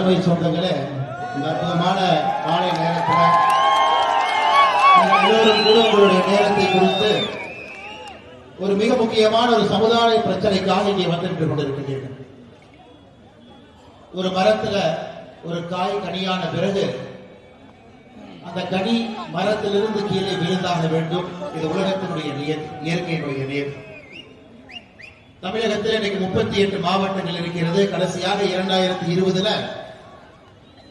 அருமை சொந்தங்களே, இந்த அற்புதமான காலை நேரத்தில் எல்லோரும் கூட உங்களுடைய நேரத்தை குறித்து ஒரு மிக முக்கியமான ஒரு சமுதாய பிரச்சனைக்காக இங்கே வந்துட்டு கொண்டிருக்கிறீர்கள். ஒரு மரத்துல ஒரு காய் கனியான பிறகு அந்த கனி மரத்திலிருந்து கீழே விழுந்தாக வேண்டும். இது உலகத்தினுடைய இயற்கையினுடைய நியதி. தமிழகத்தில் இன்னைக்கு 38 மாவட்டங்கள் இருக்கிறது. கடைசியாக 2020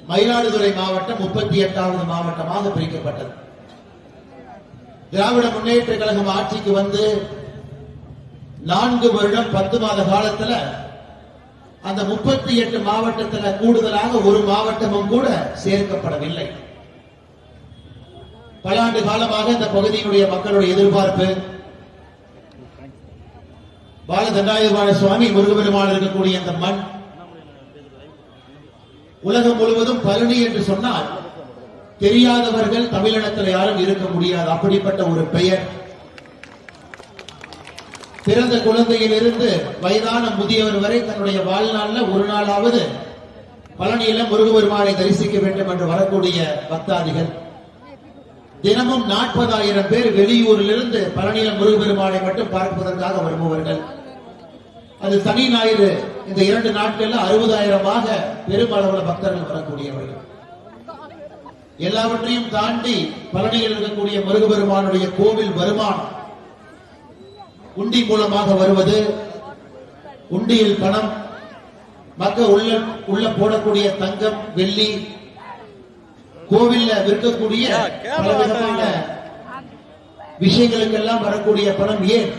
மயிலாடுதுறை மாவட்டம் 38வது மாவட்டமாக பிரிக்கப்பட்டது. திராவிட முன்னேற்ற கழகம் ஆட்சிக்கு வந்து 4 வருடம் 10 மாத காலத்துல அந்த 38 மாவட்டத்தில் கூடுதலாக ஒரு மாவட்டமும் கூட சேர்க்கப்படவில்லை. பல ஆண்டு காலமாக இந்த பகுதியினுடைய மக்களுடைய எதிர்பார்ப்பு பாலதண்டாயுதபாணி சுவாமி முருகபெருமான் இருக்கக்கூடிய இந்த மண் உலகம் முழுவதும் பழனி என்று சொன்னால் தெரியாதவர்கள் தமிழினத்தில் யாரும் இருக்க முடியாது. அப்படிப்பட்ட ஒரு பெயர். பிறந்த குழந்தையிலிருந்து வயதான முதியவர் வரை தன்னுடைய வாழ்நாளில் ஒரு நாளாவது பழனியில முருகபெருமானை தரிசிக்க வேண்டும் என்று வரக்கூடிய பக்தாதிகள் தினமும் 40,000 பேர் வெளியூரிலிருந்து பழனியில முருகபெருமானை மட்டும் பார்ப்பதற்காக வருபவர்கள். அது சனி ஞாயிறு இந்த 2 நாட்கள்ல 60,000 பெருமளவுல பக்தர்கள் வரக்கூடியவர்கள். எல்லாவற்றையும் தாண்டி பழனியில் இருக்கக்கூடிய முருகபெருமானுடைய கோவில் வருமானம் உண்டி மூலமாக வருவது. உண்டியில் பணம், மக்கள் உள்ள போடக்கூடிய தங்கம், வெள்ளி, கோவில்ல விற்கக்கூடிய பலவிதமான விஷயங்களுக்கெல்லாம் வரக்கூடிய பணம், ஏன்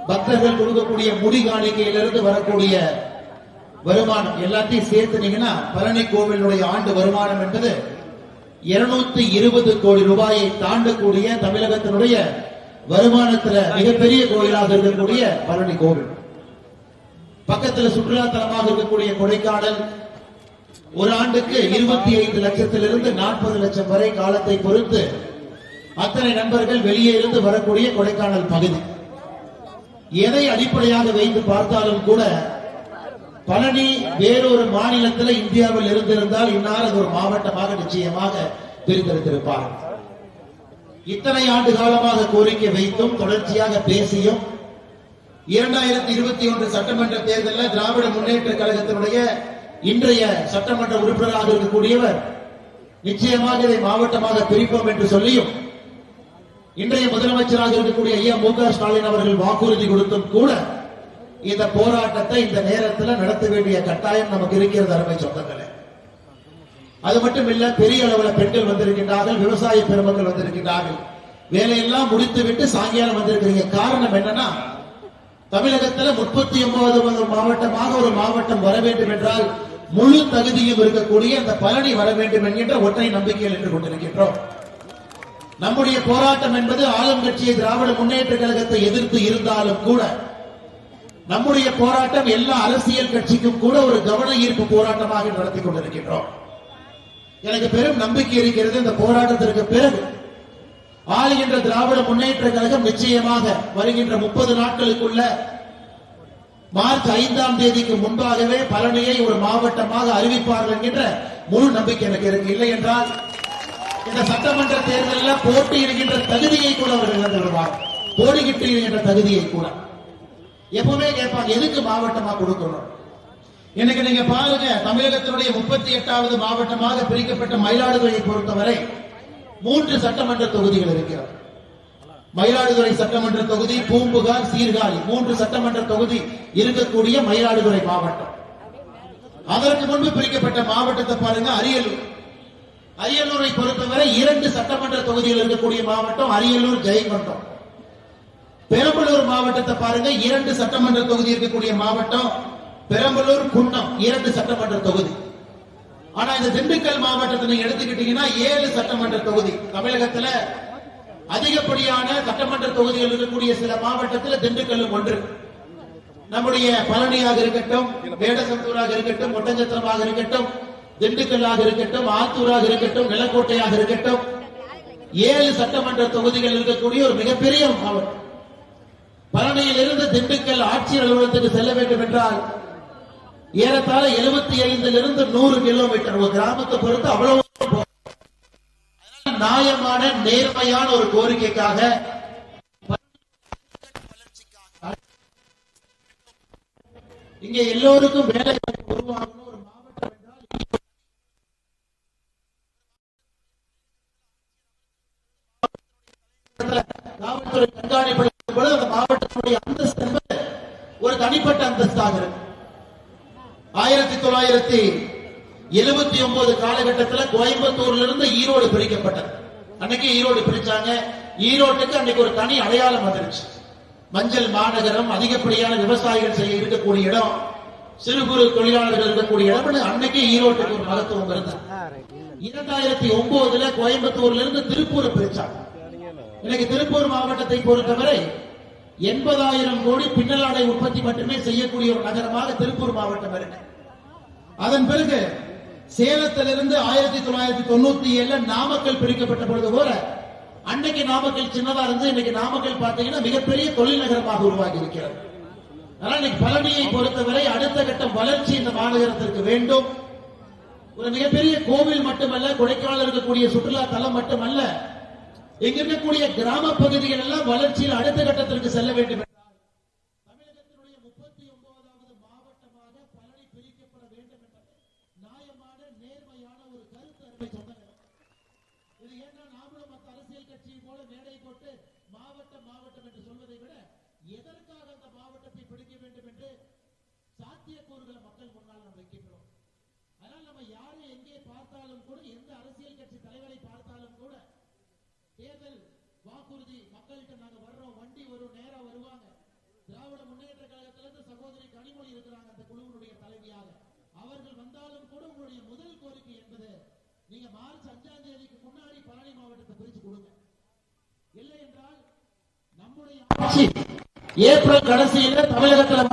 பக்தர்கள் கொடுக்கக்கூடிய முடி காணிக்கையிலிருந்து வரக்கூடிய வருமானம் எல்லாத்தையும் சேர்த்துனீங்கன்னா பழனி கோவிலுடைய ஆண்டு வருமானம் என்பது 220 கோடி ரூபாயை தாண்டக்கூடிய தமிழகத்தினுடைய வருமானத்துல மிகப்பெரிய கோயிலாக இருக்கக்கூடிய பழனி கோவில். பக்கத்தில் சுற்றுலா தலமாக இருக்கக்கூடிய கொடைக்கானல் ஒரு ஆண்டுக்கு 25 லட்சத்திலிருந்து 40 லட்சம் வரை காலத்தை பொறுத்து அத்தனை நண்பர்கள் வெளியே இருந்து வரக்கூடிய கொடைக்கானல் பகுதி. எதை அடிப்படையாக வைத்து பார்த்தாலும் கூட பழனி வேறொரு மாநிலத்தில் இந்தியாவில் இருந்திருந்தால் இந்நாள் அது ஒரு மாவட்டமாக நிச்சயமாக பிரித்தெடுத்திருப்பார். இத்தனை ஆண்டு காலமாக கோரிக்கை வைத்தும் தொடர்ச்சியாக பேசியும் 2021 சட்டமன்ற தேர்தலில் திராவிட முன்னேற்ற கழகத்தினுடைய இன்றைய சட்டமன்ற உறுப்பினராக இருக்கக்கூடியவர் நிச்சயமாக இதை மாவட்டமாக பிரிப்போம் என்று சொல்லியும் இன்றைய முதலமைச்சராக இருக்கக்கூடிய ஐயா மு.க. ஸ்டாலின் அவர்கள் வாக்குறுதி கொடுத்தும் கூட இந்த போராட்டத்தை இந்த நேரத்தில் நடத்த வேண்டிய கட்டாயம் நமக்கு இருக்கிறது. அருமை சொந்தங்களே, அது மட்டும் இல்ல, பெரிய அளவில் பெண்கள் வந்திருக்கின்றார்கள், விவசாய பெருமக்கள் வந்திருக்கின்றார்கள். வேலையெல்லாம் முடித்துவிட்டு சாயங்காலம் வந்திருக்கிறீங்க. காரணம் என்னன்னா, தமிழகத்தில் 39வது மாவட்டமாக ஒரு மாவட்டம் வர வேண்டும் என்றால் முழு தகுதியும் இருக்கக்கூடிய அந்த பழனி வர வேண்டும் என்கின்ற ஒற்றை நம்பிக்கையில் நின்று கொண்டிருக்கின்றோம். நம்முடைய போராட்டம் என்பது ஆளும் கட்சியை திராவிட முன்னேற்ற கழகத்தை எதிர்த்து இருந்தாலும் கூட நம்முடைய போராட்டம் எல்லா அரசியல் கட்சிக்கும் கூட ஒரு கவன ஈர்ப்பு போராட்டமாக நடத்தி கொண்டிருக்கின்றோம். எனக்கு பெரும் நம்பிக்கை இருக்கிறது. இந்த போராட்டத்திற்கு பிறகு ஆளுகின்ற திராவிட முன்னேற்ற கழகம் நிச்சயமாக வருகின்ற 30 நாட்களுக்குள்ள மார்ச் 5ஆம் தேதிக்கு முன்பாகவே பழனியை ஒரு மாவட்டமாக அறிவிப்பார்கள் என்கின்ற முழு நம்பிக்கை எனக்கு இருக்கு. இல்லை என்றால் இந்த சட்டமன்ற தேர்தலில் போட்டியிடுகின்ற தகுதியை கூட அவர்கள் இழந்து விடுவார். போட்டியிடுகின்ற தகுதியை கூட எப்பவுமே கேட்பாங்க, எதுக்கு மாவட்டமா கொடுக்கணும். எனக்கு நீங்க பாருங்க, தமிழகத்தினுடைய 38வது மாவட்டமாக பிரிக்கப்பட்ட மயிலாடுதுறையை பொறுத்தவரை 3 சட்டமன்ற தொகுதிகள் இருக்கிறது. மயிலாடுதுறை சட்டமன்ற தொகுதி, பூம்புகார், சீர்காழி 3 சட்டமன்ற தொகுதி இருக்கக்கூடிய மயிலாடுதுறை மாவட்டம். அதற்கு முன்பு பிரிக்கப்பட்ட மாவட்டத்தை பாருங்க, அரியலூர். அரியலூரை பொறுத்தவரை 2 சட்டமன்ற தொகுதியில் இருக்கக்கூடிய மாவட்டம் அரியலூர், ஜெயங்கொண்டம். பெரம்பலூர் மாவட்டத்தை பாருங்க, 2 சட்டமன்ற தொகுதி இருக்கக்கூடிய மாவட்டம் பெரம்பலூர், குன்னம் 2 சட்டமன்ற தொகுதி. ஆனா இந்த திண்டுக்கல் மாவட்டத்தை நீங்க எடுத்துக்கிட்டீங்கன்னா 7 சட்டமன்ற தொகுதி. தமிழகத்துல அதிகப்படியான சட்டமன்ற தொகுதிகள் இருக்கக்கூடிய சில மாவட்டத்தில் திண்டுக்கல்லும் ஒன்று. நம்முடைய பழனியாக இருக்கட்டும், வேடசந்தூராக இருக்கட்டும், ஒட்டஞ்சத்திரமாக இருக்கட்டும், திண்டுக்கல்லாக இருக்கட்டும், ஆத்தூராக இருக்கட்டும், நிலக்கோட்டையாக இருக்கட்டும், 7 சட்டமன்ற தொகுதிகள் இருக்கக்கூடிய ஒரு மிகப்பெரிய மாவட்டம். பழனியில் இருந்து திண்டுக்கல் ஆட்சியர் அலுவலகத்துக்கு செல்ல வேண்டும் என்றால் ஏறத்தாழ 75 100 கிலோமீட்டர் ஒரு கிராமத்தை பொறுத்து அவ்வளவு. நியாயமான நேர்மையான ஒரு கோரிக்கைக்காக இங்க எல்லோருக்கும் வேலை உருவாகணும். ஒரு மாவட்டம் என்றால் காவல்துறை கண்காணிப்பு பொழுது அந்த மாவட்டத்துடைய அந்தஸ்து என்பது ஒரு தனிப்பட்ட அந்தஸ்தாக இருக்கு. 1979 காலகட்டத்தில் கோயம்புத்தூர்ல இருந்து ஈரோடு பிரிக்கப்பட்டது. அன்னைக்கு ஈரோடு பிரிச்சாங்க. ஈரோட்டுக்கு அன்னைக்கு ஒரு தனி அடையாளம் வந்துருச்சு. மஞ்சள் மாநகரம், அதிகப்படியான விவசாயிகள் செய்ய இருக்கக்கூடிய இடம், சிறு குறு தொழிலாளர்கள் இருக்கக்கூடிய இடம். அன்னைக்கு ஈரோட்டுக்கு ஒரு மகத்துவம் இருந்தது. 2009 கோயம்புத்தூர்ல இருந்து திருப்பூர் பிரிச்சாங்க. இன்னைக்கு திருப்பூர் மாவட்டத்தை பொறுத்தவரை 80,000 கோடி பின்னலாடை உற்பத்தி மட்டுமே செய்யக்கூடிய ஒரு நகரமாக திருப்பூர் மாவட்டம் இருக்கு. அதன் பிறகு சேலத்திலிருந்து 1997 நாமக்கல் பிரிக்கப்பட்ட பொழுது போல அன்னைக்கு நாமக்கல் சின்னதா இருந்து இன்னைக்கு நாமக்கல் பார்த்தீங்கன்னா மிகப்பெரிய தொழில் நகரமாக உருவாகி இருக்கிறது. ஆனால் இன்னைக்கு பழனியை பொறுத்தவரை அடுத்த கட்டம் வளர்ச்சி இந்த மாநகரத்திற்கு வேண்டும். ஒரு மிகப்பெரிய கோவில் மட்டுமல்ல, கொடைக்கானல் இருக்கக்கூடிய சுற்றுலா தலம் மட்டுமல்ல, இங்க இருக்கக்கூடிய கிராம பகுதிகள் எல்லாம் வளர்ச்சியில் அடுத்த கட்டத்திற்கு செல்ல வேண்டும் என்றால் தமிழகத்தினுடைய 39வது மாவட்டமாக பழனி பிரிக்கப்பட வேண்டும் என்ற நியாயமான நேர்மையான ஒரு கருத்து அருமை சொந்தங்கள். இது ஏன்னா நாமளும் மற்ற அரசியல் கட்சியை போல மேடை போட்டு மாவட்டம் மாவட்டம் என்று சொல்வதை விட எதற்காக அந்த மாவட்டத்தை பிடிக்க வேண்டும் என்று சாத்தியக்கூறுகளை மக்கள் முன்னால் நாம் வைக்கின்றோம். அதனால் நம்ம யாரை எங்கே பார்த்தாலும் கூட, எந்த அரசியல் கட்சி தலைவரை பார்த்தாலும் கூட தேர்தல் வாக்குறுதி மக்கள்கிட்ட நாங்க வர்றோம், வண்டி வரும், நேரா வருவாங்க. திராவிட முன்னேற்ற கழகத்திலிருந்து சகோதரி கனிமொழி இருக்கிறாங்க அந்த குழுவினுடைய தலைவியாக. அவர்கள் வந்தாலும் கூட உங்களுடைய முதல் கோரிக்கை என்பது நீங்க மார்ச் 5ஆம் தேதிக்கு முன்னாடி பழனி மாவட்டத்தை பிரிச்சு கொடுங்க. இல்லை என்றால் நம்முடைய ஆட்சி ஏப்ரல் கடைசியில தமிழகத்தில்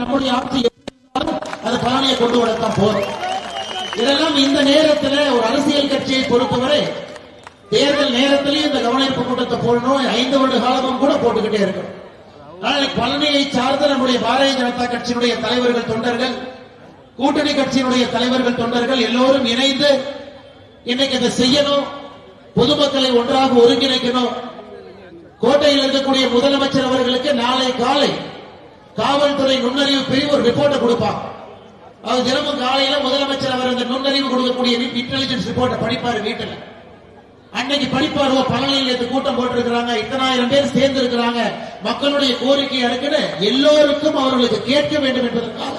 நம்முடைய ஆட்சி அது பழனியை கொண்டு வரத்தான் போறோம். இதெல்லாம் இந்த நேரத்தில் ஒரு அரசியல் கட்சியை பொறுத்தவரை தேர்தல் நேரத்திலேயே இந்த கவனிப்பு கூட்டத்தை போடணும். 5 வருட காலமும் கூட போட்டுக்கிட்டே இருக்கணும். பழனியை சார்ந்த நம்முடைய பாரதிய ஜனதா கட்சியினுடைய தலைவர்கள், தொண்டர்கள், கூட்டணி கட்சியினுடைய தலைவர்கள், தொண்டர்கள் எல்லோரும் இணைந்து இன்னைக்கு இதை செய்யணும். பொதுமக்களை ஒன்றாக ஒருங்கிணைக்கணும். கோட்டையில் இருக்கக்கூடிய முதலமைச்சர் அவர்களுக்கு நாளை காலை காவல்துறை நுண்ணறிவு பிரிவு ஒரு ரிப்போர்ட்டை கொடுப்பாங்க. அது தினமும் காலையில முதலமைச்சர் அவர் அந்த நுண்ணறிவு கொடுக்கக்கூடிய இன்டெலிஜென்ஸ் ரிப்போர்ட்டை படிப்பாரு வீட்டில். அன்னைக்கு படிப்பாரு, பழனியில் கூட்டம் போட்டிருக்கிறாங்க, இத்தனாயிரம் பேர் சேர்ந்து இருக்கிறாங்க, மக்களுடைய கோரிக்கை இருக்குன்னு எல்லோருக்கும் அவர்களுக்கு கேட்க வேண்டும் என்பதற்காக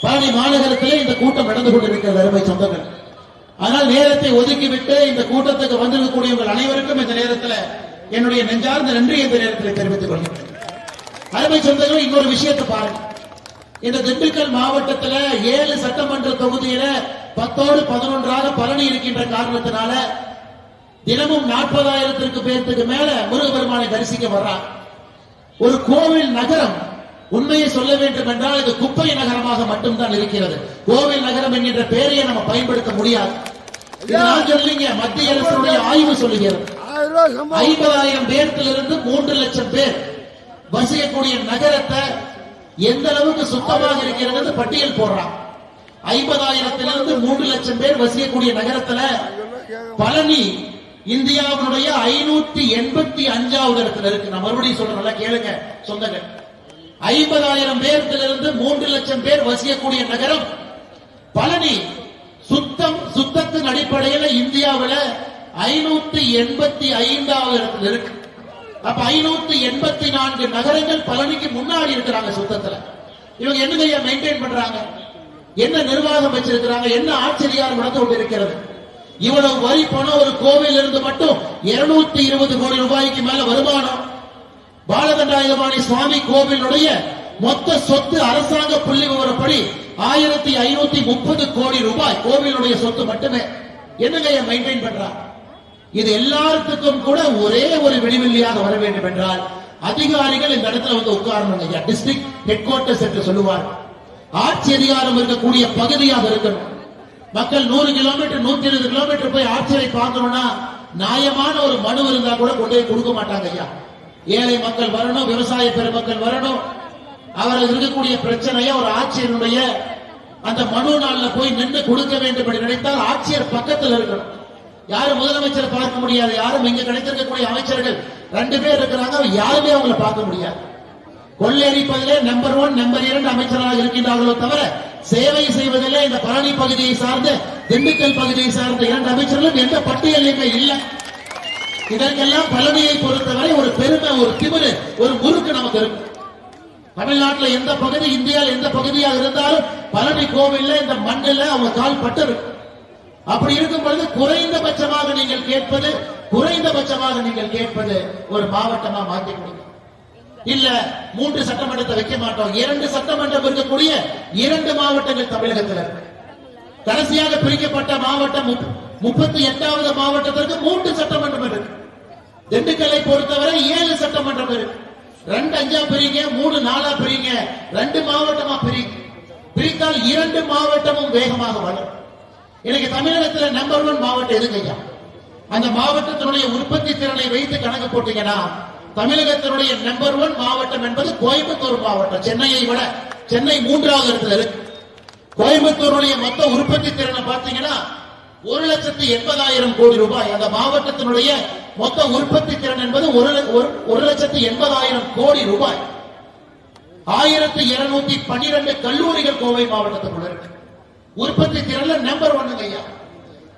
பழனி மாநகரத்திலே இந்த கூட்டம் நடந்து கொண்டிருக்கிறது அருமை சொந்தங்கள். ஆனால் நேரத்தை ஒதுக்கிவிட்டு இந்த கூட்டத்துக்கு வந்திருக்கக்கூடியவர்கள் அனைவருக்கும் இந்த நேரத்தில் என்னுடைய நெஞ்சார்ந்த நன்றி இந்த நேரத்தில் தெரிவித்துக் கொள்கிறேன். அருமை சொந்தங்கள், இன்னொரு விஷயத்தை பாருங்க. இந்த திண்டுக்கல் மாவட்டத்தில் 7 சட்டமன்ற தொகுதியில 10ஓடு 11ஆக பழனி இருக்கின்ற காரணத்தினால தினமும் 40,000 பேருக்கு மேல முருகபெருமானை தரிசிக்க வர்றாங்க. ஒரு கோவில் நகரம் உண்மையை சொல்ல வேண்டும் என்றால் இது குப்பை நகரமாக மட்டும்தான் இருக்கிறது. கோவில் நகரம் என்கின்ற பெயரையே நம்ம பயன்படுத்த முடியாது. நான் சொல்லிங்க, மத்திய அரசுடைய ஆய்வு சொல்லுகிறது 50,000 பேர்த்திலிருந்து 3 லட்சம் பேர் வசிக்கக்கூடிய நகரத்தை எந்த அளவுக்கு சுத்தமாக இருக்கிறது பட்டியல் போடுறாங்க. 50,000 3 லட்சம் பேர் வசிக்கக்கூடிய நகரத்துல பழனி இந்தியாவுடைய 585வது இடத்துல இருக்கு. நான் மறுபடியும் சொல்றேன், கேளுங்க சொந்தங்கள். 50,000 பேர்த்திலிருந்து 3 லட்சம் பேர் வசிக்கக்கூடிய நகரம் பழனி. சுத்தத்தின் அடிப்படையில் இந்தியாவில் 585வது இடத்துல இருக்கு. அப்ப 584 நகரங்கள் பழனிக்கு முன்னாடி இருக்கிறாங்க சுத்தத்துல. இவங்க என்ன மெயின்டைன் பண்றாங்க, என்ன நிர்வாகம் வச்சிருக்கிறாங்க, என்ன ஆச்சரியம் நடந்து கொண்டிருக்கிறது. இவ்வளவு வரி பணம் ஒரு கோவில் இருந்து மட்டும் 220 கோடி ரூபாய்க்கு மேல வருமானம். பாலகண்டாயுதபாணி சுவாமி கோவிலுடைய மொத்த சொத்து அரசாங்க புள்ளி விவரப்படி 1530 கோடி ரூபாய் கோவிலுடைய சொத்து மட்டுமே. என்னங்க மெயின்டைன் பண்றாங்க. இது எல்லாத்துக்கும் கூட ஒரே ஒரு விடிவெள்ளியாக வர வேண்டும் என்றால் அதிகாரிகள் இந்த இடத்துல வந்து உட்காரணும். டிஸ்ட்ரிக்ட் ஹெட் குவார்டர்ஸ் என்று சொல்லுவார். ஆட்சி அதிகாரம் இருக்கக்கூடிய பகுதியாக இருக்கணும். மக்கள் 100 கிலோமீட்டர் 120 கிலோமீட்டர் போய் ஆட்சியை பார்க்கணும்னா நியாயமான ஒரு மனு இருந்தா கூட கொண்டு போய் கொடுக்க மாட்டாங்க ஐயா. ஏழை மக்கள் வரணும், விவசாய பெருமக்கள் வரணும், அவர்கள் இருக்கக்கூடிய பிரச்சனையை ஒரு ஆட்சியருடைய அந்த மனு நாள்ல போய் நின்று கொடுக்க வேண்டும் என்று நினைத்தால் ஆட்சியர் பக்கத்தில் இருக்கணும். யாரும் முதலமைச்சரை பார்க்க முடியாது, யாரும் இங்க கிடைத்திருக்கக்கூடிய அமைச்சர்கள் 2 பேர் இருக்கிறாங்க, யாருமே அவங்களை பார்க்க முடியாது. கொள்ளையடிப்பதிலே நம்பர் 1 நம்பர் 2 அமைச்சராக இருக்கின்றார்களோ தவிர சேவை செய்வதிலே இந்த பழனி பகுதியை சார்ந்த திண்டுக்கல் பகுதியை சார்ந்த 2 அமைச்சர்களும் எந்த பட்டியலுமே இல்லை. இதற்கெல்லாம் பழனியை பொறுத்தவரை ஒரு பெருமை, ஒரு திமிரு, ஒரு முறுக்கு நமக்கு இருக்கு. தமிழ்நாட்டில் எந்த பகுதி, இந்தியாவில் எந்த பகுதியாக இருந்தாலும் பழனி கோவில்ல இந்த மண்ணில் அவங்க கால் பட்டு இருக்கு. அப்படி இருக்கும் பொழுது குறைந்தபட்சமாக நீங்கள் கேட்பது ஒரு மாவட்டமா மாற்றி கொடுங்க. இல்ல 3 சட்டமன்றத்தை வைக்க மாட்டோம், 2 சட்டமன்றம் இருக்கக்கூடிய 2 மாவட்டங்கள் தமிழகத்தில் இருக்கு. கடைசியாக பிரிக்கப்பட்ட மாவட்டம் 38வது மாவட்டத்திற்கு 3 சட்டமன்றம் இருக்கு. திண்டுக்கல்லை பொறுத்தவரை 7 சட்டமன்றம் இருக்கு. 2 5 பிரிங்க, 3 4 பிரிங்க, 2 மாவட்டமா பிரித்தால் 2 மாவட்டமும் வேகமாக வளரும். இன்னைக்கு தமிழகத்தில் நம்பர் 1 மாவட்டம் எதுங்க ஐயா? அந்த மாவட்டத்தினுடைய உற்பத்தி திறனை வைத்து கணக்கு போட்டீங்கன்னா தமிழகத்தினுடைய நம்பர் 1 மாவட்டம் என்பது கோயம்புத்தூர் மாவட்டம். சென்னையை விட சென்னை 3வது இடத்துல இருக்கு. கோயம்புத்தூருடைய மொத்த உற்பத்தி திறனை பார்த்தீங்கன்னா 1,80,000 கோடி ரூபாய். அந்த மாவட்டத்தினுடைய மொத்த உற்பத்தி திறன் என்பது 1,80,000 கோடி ரூபாய். 1212 கல்லூரிகள் கோவை மாவட்டத்துக்குள்ள இருக்கு. உற்பத்தி திறன்ல நம்பர் 1 ஐயா.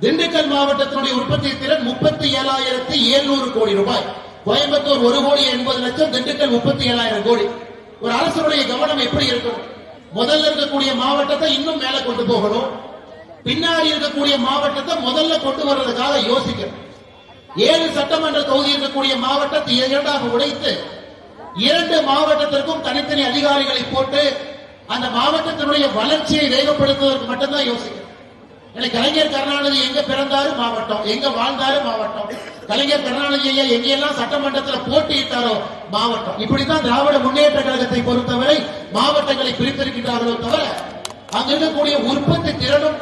திண்டுக்கல் மாவட்டத்தினுடைய உற்பத்தி திறன் 37,700 கோடி ரூபாய். கோயம்புத்தூர் 1,80,00,000, திண்டுக்கல் 37,000 கோடி. ஒரு அரசுடைய கவனம் எப்படி இருக்கும்? முதல்ல இருக்கக்கூடிய மாவட்டத்தை இன்னும் மேல கொண்டு போகணும், பின்னாடி இருக்கக்கூடிய மாவட்டத்தை முதல்ல கொண்டு வர்றதுக்காக யோசிக்கணும். 7 சட்டமன்ற தொகுதி இருக்கக்கூடிய மாவட்டத்தை 2ஆக உடைத்து 2 மாவட்டத்திற்கும் தனித்தனி அதிகாரிகளை போட்டு அந்த மாவட்டத்தினுடைய வளர்ச்சியை வேகப்படுத்துவதற்கு மட்டும்தான் யோசிக்கணும். கலைஞர் கருணாநிதி எங்க பிறந்தாரு மாவட்டம், எங்க வாழ்ந்தாரு மாவட்டம். கலைஞர் கருணாநிதி எங்கெல்லாம் சட்டமன்றத்தில் போட்டியிட்டாரோ மாவட்டம். இப்படித்தான் திராவிட முன்னேற்ற கழகத்தை பொறுத்தவரை மாவட்டங்களை பிரித்திருக்கிறார்களோ தவிர அங்க இருக்கக்கூடிய உற்பத்தி திறனும்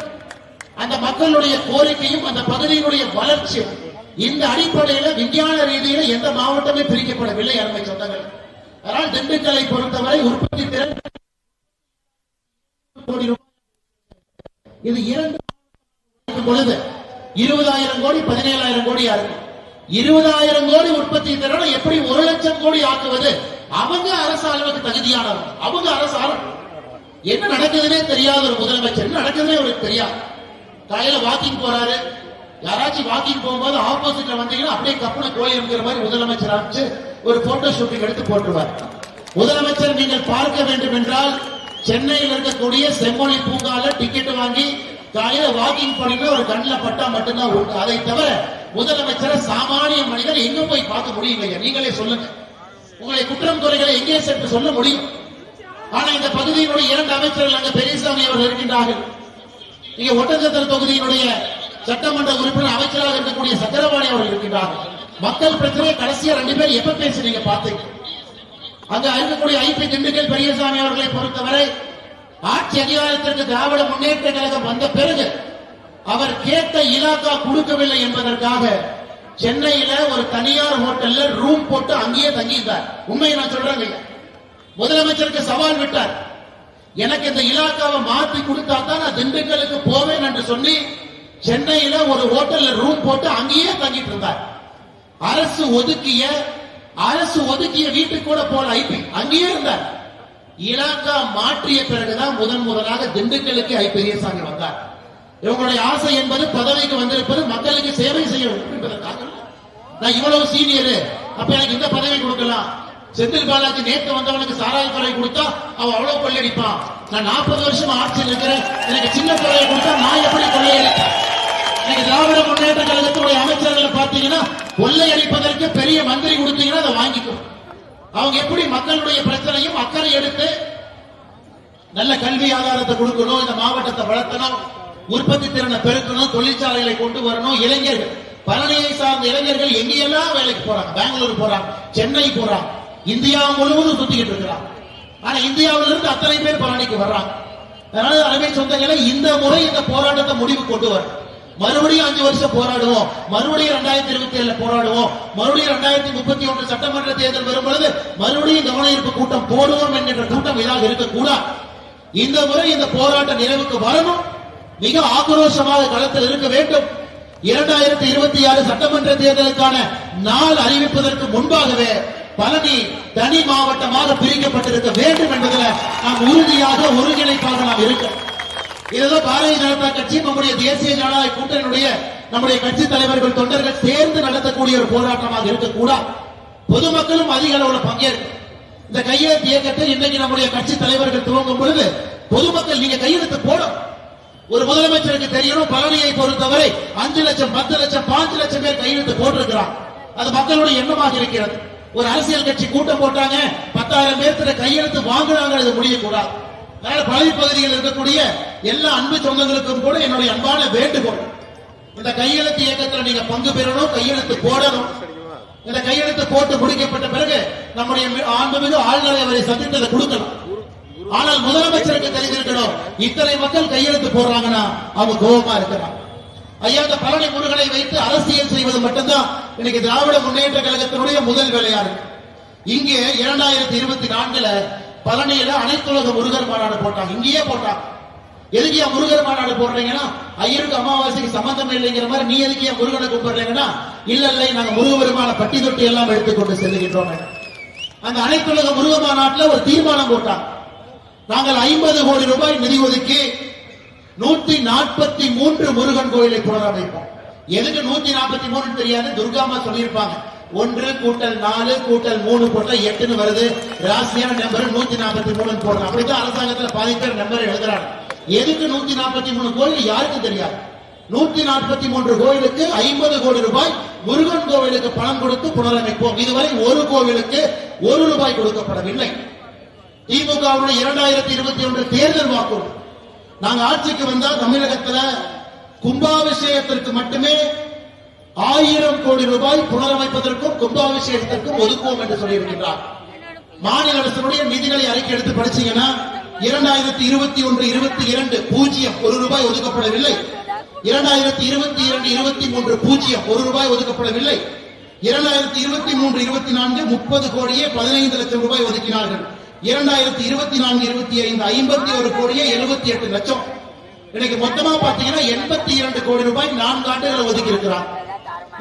அந்த மக்களுடைய கோரிக்கையும் அந்த பகுதியினுடைய வளர்ச்சியும் இந்த அடிப்படையில் விஞ்ஞான ரீதியில் எந்த மாவட்டமே பிரிக்கப்படவில்லை அருமை சொந்தங்கள். அதனால் திண்டுக்கல்லை பொறுத்தவரை உற்பத்தி திறன் கோடி ரூபாய். இது 2 பொழுது 20,000 கோடி 17,000 கோடி இருக்கும். 20,000 கோடி உற்பத்தி திறனை எப்படி 1,00,000 கோடி ஆக்குவது? அவங்க அரசு அளவுக்கு தகுதியானவர். அவங்க அரசு என்ன நடக்குதுன்னே தெரியாத ஒரு முதலமைச்சர், என்ன நடக்குதுன்னே அவருக்கு தெரியாது. காலையில வாக்கிங் போறாரு, யாராச்சும் வாக்கிங் போகும்போது ஆப்போசிட்ல வந்தீங்கன்னா அப்படியே கப்பன கோயில் மாதிரி முதலமைச்சர் ஆச்சு ஒரு போட்டோ ஷூட்டிங் எடுத்து போட்டுருவார். முதலமைச்சர் நீங்கள் பார்க்க வேண்டும் என்றால் சென்னையில் இருக்கக்கூடிய செம்மொழி பூங்கால டிக்கெட் வாங்கி காலையில வாக்கிங் பண்ணி ஒரு கண்ணில் பட்டா மட்டும்தான் உண்டு. அதை தவிர முதலமைச்சரை சாமானிய மனிதர் எங்க போய் பார்க்க முடியும்? நீங்களே சொல்லுங்க. உங்களை குற்றம் குறைகளை எங்கே சென்று சொல்ல முடியும்? ஆனா இந்த பகுதியினுடைய 2 அமைச்சர்கள் அங்க பெரியசாமி அவர்கள் இருக்கின்றார்கள். இங்க ஒட்டஞ்சத்திர தொகுதியினுடைய சட்டமன்ற உறுப்பினர் அமைச்சராக இருக்கக்கூடிய சக்கரபாணி அவர்கள் இருக்கின்றார்கள். மக்கள் பிரச்சனையை கடைசியா 2 பேர் எப்ப பேசுறீங்க பாத்தீங்க? அங்க இருக்கக்கூடிய ஐபி திண்டுக்கல் பெரியசாமி அவர்களை பொறுத்தவரை ஆட்சி அதிகாரத்திற்கு திராவிட முன்னேற்ற கழகம் வந்த பிறகு அவர் கேட்ட இலாக்கா கொடுக்கவில்லை என்பதற்காக சென்னையில ஒரு தனியார் ஹோட்டல்ல ரூம் போட்டு அங்கேயே தங்கியிருந்தார். உண்மையை நான் சொல்றேங்க. முதலமைச்சருக்கு சவால் விட்டார். எனக்கு இந்த இலாக்காவை மாற்றி கொடுத்தா தான் நான் திண்டுக்கலுக்கு போவேன் என்று சொல்லி சென்னையில ஒரு ஹோட்டல்ல ரூம் போட்டு அங்கேயே தங்கிட்டு இருந்தார். அரசு ஒதுக்கிய வீட்டுக்கு கூட போல ஐபி அங்கேயே இருந்தார். இலாக்கா மாற்றிய பிறகுதான் முதலாக திண்டுக்கலுக்கு ஐ பெரியசாமி வந்தார். இவங்களுடைய ஆசை என்பது பதவிக்கு வந்திருப்பது மக்களுக்கு சேவை செய்ய என்பதற்காக. நான் இவ்வளவு சீனியர், அப்ப எனக்கு இந்த பதவி கொடுக்கலாம். செந்தில் பாலாஜி நேற்று வந்தவனுக்கு சாராய துறை கொடுத்தா அவன் அவ்வளவு கொள்ளையடிப்பான். நான் 40 வருஷம் ஆட்சியில் இருக்கிறேன், எனக்கு சின்ன துறையை கொடுத்தா நான் எப்படி கொள்ளையடிப்பேன்? இன்னைக்கு திராவிட முன்னேற்ற கழகத்துடைய அமைச்சர்களை பார்த்தீங்கன்னா கொள்ளையடிப்பதற்கு பெரிய மந்திரி கொடுத்தீங்கன்னா அதை வாங்கிக்கும். அவங்க எப்படி மக்களுடைய பிரச்சனையும் அக்கறை எடுத்து நல்ல கல்வி ஆதாரத்தை கொடுக்கணும், இந்த மாவட்டத்தை வளர்த்தணும், உற்பத்தி திறனை பெருக்கணும், தொழிற்சாலைகளை கொண்டு வரணும். இளைஞர்கள், பழனியை சார்ந்த இளைஞர்கள் எங்கெல்லாம் வேலைக்கு போறாங்க, பெங்களூர் போறாங்க, சென்னை போறாங்க, இந்தியா முழுவதும் சுத்திக்கிட்டு இருக்கிறாங்க. ஆனா இந்தியாவிலிருந்து அத்தனை பேர் பழனிக்கு வர்றாங்க. அதனால அருமை சொந்தங்களை இந்த முறை இந்த போராட்டத்தை முடிவு கொண்டு வர மறுபடியும் 5 வருஷம் போராடுவோம், மறுபடியும் 2027 போராடுவோம், மறுபடியும் 2031 சட்டமன்ற தேர்தல் வரும் பொழுது மறுபடியும் கவன ஈர்ப்பு கூட்டம் போடுவோம் என்கின்ற கூட்டம் இதாக இருக்கக்கூடாது. இந்த முறை இந்த போராட்ட நிறைவுக்கு வரணும், மிக ஆக்ரோஷமாக களத்தில் இருக்க வேண்டும். 2026 சட்டமன்ற தேர்தலுக்கான நாள் அறிவிப்பதற்கு முன்பாகவே பழனி தனி மாவட்டமாக பிரிக்கப்பட்டிருக்க வேண்டும் என்பதில் நாம் உறுதியாக ஒருங்கிணைப்பாக நாம் இருக்கிறோம். இதுதான் பாரதிய ஜனதா கட்சி, நம்முடைய தேசிய ஜனநாயக கூட்டணியுடைய நம்முடைய கட்சி தலைவர்கள் தொண்டர்கள் சேர்ந்து நடத்தக்கூடிய ஒரு போராட்டமாக இருக்கக்கூடாது. பொதுமக்களும் அதிக அளவில் பங்கேற்கும். இந்த கையெழுத்து இயக்கத்தை இன்னைக்கு நம்முடைய கட்சி தலைவர்கள் துவங்கும் பொழுது பொதுமக்கள் நீங்க கையெழுத்து போடும். ஒரு முதலமைச்சருக்கு தெரியணும், பழனியை பொறுத்தவரை 5 லட்சம் 10 லட்சம் 5 லட்சம் பேர் கையெழுத்து போட்டிருக்கிறார். அது மக்களுடைய எண்ணமாக இருக்கிறது. ஒரு அரசியல் கட்சி கூட்டம் போட்டாங்க, 10,000 பேர்த்துல கையெழுத்து வாங்கினாங்க, அது முடியக்கூடாது. அதனால பழனி பகுதியில் இருக்கக்கூடிய எல்லா அன்பு சொந்தங்களுக்கும் கூட என்னுடைய அன்பான வேண்டுகோள், இந்த கையெழுத்து இயக்கத்தில் நீங்க பங்கு பெறணும், கையெழுத்து போடணும். இந்த கையெழுத்து போட்டு முடிக்கப்பட்ட பிறகு நம்முடைய ஆண்புமிகு ஆளுநரை அவரை சந்தித்ததை கொடுக்கலாம். ஆனால் முதலமைச்சருக்கு தெரிந்திருக்கணும், இத்தனை மக்கள் கையெழுத்து போடுறாங்கன்னா அவங்க கோபமா இருக்கிறாங்க. ஐயா, இந்த பழனி முருகனை வைத்து அரசியல் செய்வது மட்டும்தான் இன்னைக்கு திராவிட முன்னேற்ற கழகத்தினுடைய முதல் வேலையா இருக்கு. இங்கே 2024 பழனியில அனைத்துலக முருகர் மாநாடு போட்டாங்க. இங்கேயே போட்டாங்க. எதுக்கு முருகர் மாநாடு போடுறீங்கன்னா, ஐயருக்கு அமாவாசைக்கு சம்பந்தம் இல்லைங்கிற மாதிரி நீ எதுக்கு முருகனை கூப்பிடுறீங்கன்னா, இல்ல இல்லை நாங்க முருகபெருமான பட்டி தொட்டி எல்லாம் எடுத்துக்கொண்டு செல்லுகின்றோம். அந்த அனைத்துலக முருக மாநாட்டில் ஒரு தீர்மானம் போட்டாங்க. நாங்கள் 50 கோடி ரூபாய் நிதி ஒதுக்கி 143 முருகன் கோயிலை புனரமைப்போம். எதுக்கு 143 தெரியாது, துர்காமா சொல்லியிருப்பாங்க. 1 கூட்டல் 4 கூட்டல் 3 போட்டா 8 வருது. ராசியான நம்பர் 143 போடுறோம். அப்படித்தான் அரசாங்கத்தில் பாதி பேர் நம்பர் எழுதுறாங்க. எதுக்கு 143 கோயில் யாருக்கும் தெரியாது. 143 கோயிலுக்கு 50 கோடி ரூபாய் முருகன் கோவிலுக்கு பணம் கொடுத்து புனரமைப்போம். இதுவரை ஒரு கோவிலுக்கு 1 ரூபாய் கொடுக்கப்படவில்லை. திமுக 2021 தேர்தல் வாக்குறுதி, நாங்க ஆட்சிக்கு வந்தால் தமிழகத்தில் கும்பாபிஷேகத்திற்கு மட்டுமே 1000 கோடி ரூபாய் புனரமைப்பதற்கும் கும்பாபிஷேகத்திற்கும் ஒதுக்குவோம் என்று சொல்லியிருக்கிறார். மாநில அரசுடைய நிதிநிலை அறிக்கை எடுத்து படிச்சீங்கன்னா 2021-22 பூஜ்ஜியம் 1 ரூபாய் ஒதுக்கப்படவில்லை. 2022-23 பூஜ்ஜியம் 1 ரூபாய் ஒதுக்கப்படவில்லை. 2023-24 30 கோடியே 15 லட்சம் ரூபாய் ஒதுக்கினார்கள். 2024-25 51 கோடியே 78 லட்சம். இன்னைக்கு மொத்தமா பாத்தீங்கன்னா 82 கோடி ரூபாய் 4 ஆண்டுகளை ஒதுக்கி இருக்கிறார்.